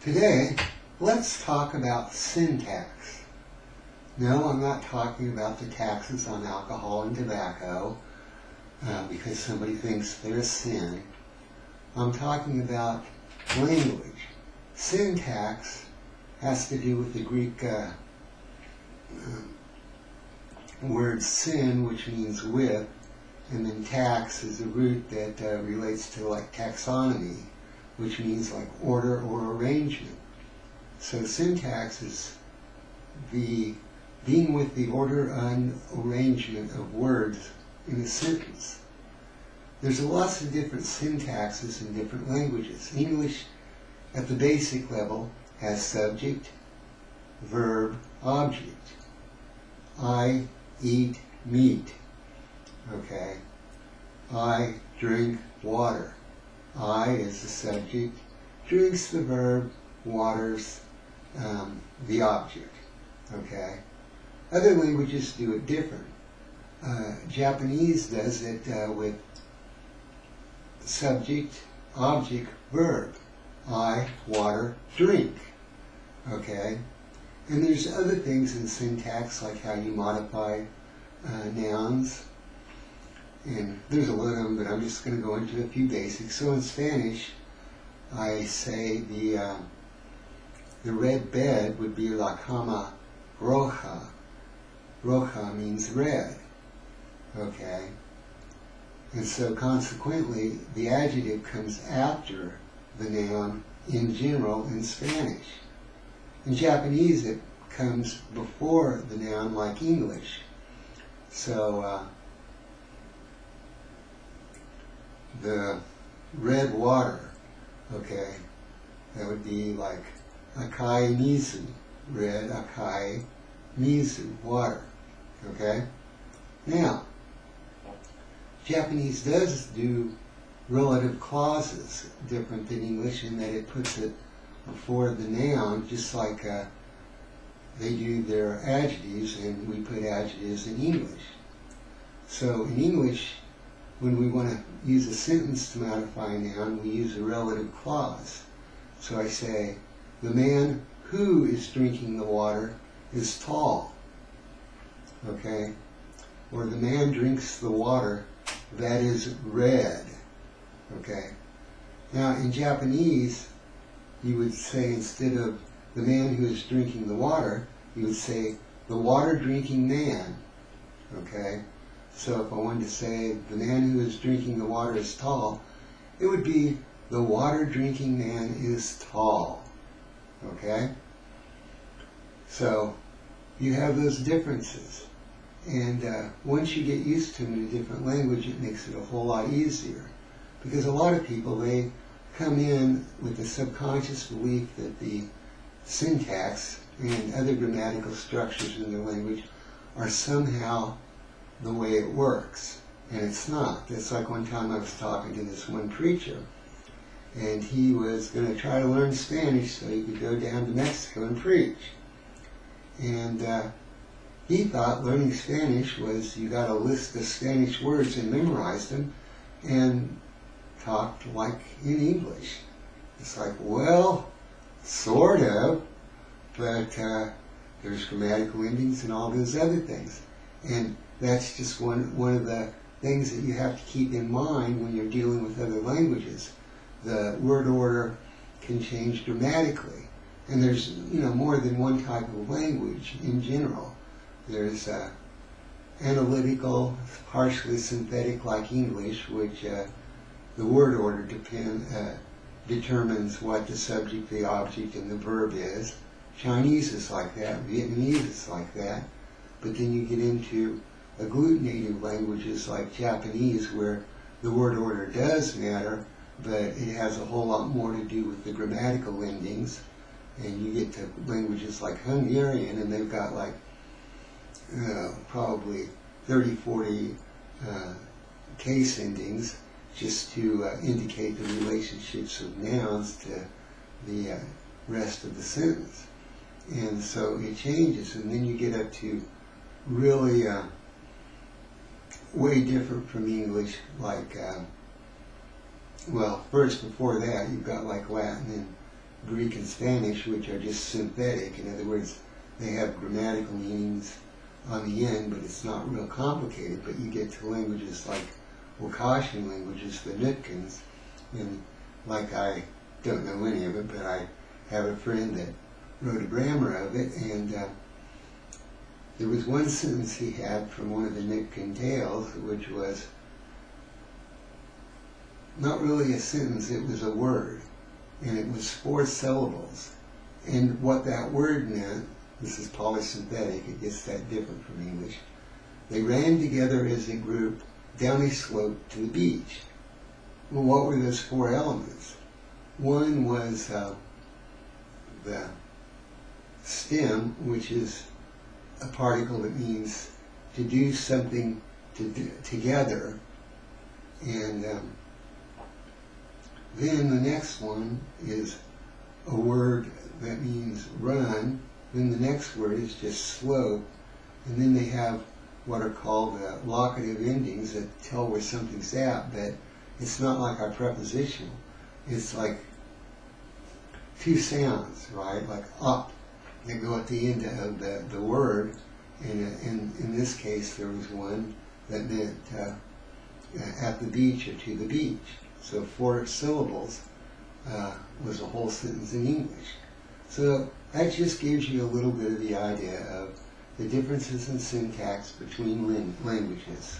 Today, let's talk about sin tax. No, I'm not talking about the taxes on alcohol and tobacco because somebody thinks they're a sin. I'm talking about language. Sin tax has to do with the Greek word sin, which means with, and then tax is a root that relates to like taxonomy, which means like order or arrangement. So syntax is the being with the order and arrangement of words in a sentence. There's lots of different syntaxes in different languages. English, at the basic level, has subject, verb, object. I eat meat. Okay. I drink water. I is the subject, drinks the verb, waters the object. Okay. Other languages do it different. Japanese does it with subject, object, verb. I, water, drink. Okay. And there's other things in syntax, like how you modify nouns. And there's a lot of them, but I'm just going to go into a few basics. So in Spanish, I say the red bed would be la cama roja. Roja means red. Okay? And so consequently, the adjective comes after the noun in general in Spanish. In Japanese, it comes before the noun like English. So the red water, okay, that would be like akai mizu, red akai mizu, water, okay? Now, Japanese does do relative clauses different than English in that it puts it before the noun, just like they do their adjectives, and we put adjectives in English. So in English, when we want to use a sentence to modify a noun, we use a relative clause. So I say, the man who is drinking the water is tall. Okay? Or the man drinks the water that is red. Okay? Now in Japanese, you would say instead of the man who is drinking the water, you would say the water drinking man. Okay? So if I wanted to say the man who is drinking the water is tall, it would be the water drinking man is tall. Okay? So you have those differences. And once you get used to them in a different language, it makes it a whole lot easier. Because a lot of people, they come in with the subconscious belief that the syntax and other grammatical structures in their language are somehow the way it works. And it's not. It's like one time I was talking to this one preacher, and he was going to try to learn Spanish so he could go down to Mexico and preach. And he thought learning Spanish was you got a list of Spanish words and memorize them and talk like in English. It's like, well, sort of, but there's grammatical endings and all those other things. And that's just one of the things that you have to keep in mind when you're dealing with other languages. The word order can change dramatically. And there's, more than one type of language in general. There's analytical, partially synthetic like English, which the word order determines what the subject, the object, and the verb is. Chinese is like that. Vietnamese is like that. But then you get into agglutinative languages like Japanese, where the word order does matter, but it has a whole lot more to do with the grammatical endings. And you get to languages like Hungarian, and they've got like probably 30, 40 case endings just to indicate the relationships of nouns to the rest of the sentence. And so it changes, and then you get up to really way different from English, like, well, first before that you've got like Latin Greek and Spanish, which are just synthetic. In other words, they have grammatical meanings on the end, but it's not real complicated. But you get to languages like Wakashan languages, the Nootkins, and like I don't know any of it, but I have a friend that wrote a grammar of it, and there was one sentence he had from one of the Nootkin tales, which was not really a sentence, it was a word, and it was 4 syllables. And what that word meant, this is polysynthetic, it gets that different from English. They ran together as a group down a slope to the beach. Well, what were those 4 elements? One was the stem, which is a particle that means to do something together. And then the next one is a word that means run. Then the next word is just slope. And then they have what are called locative endings that tell where something's at, but it's not like our prepositional. It's like 2 sounds, right? Like up, that go at the end of the word. And in this case, there was one that meant at the beach or to the beach. So 4 syllables was a whole sentence in English. So that just gives you a little bit of the idea of the differences in syntax between languages.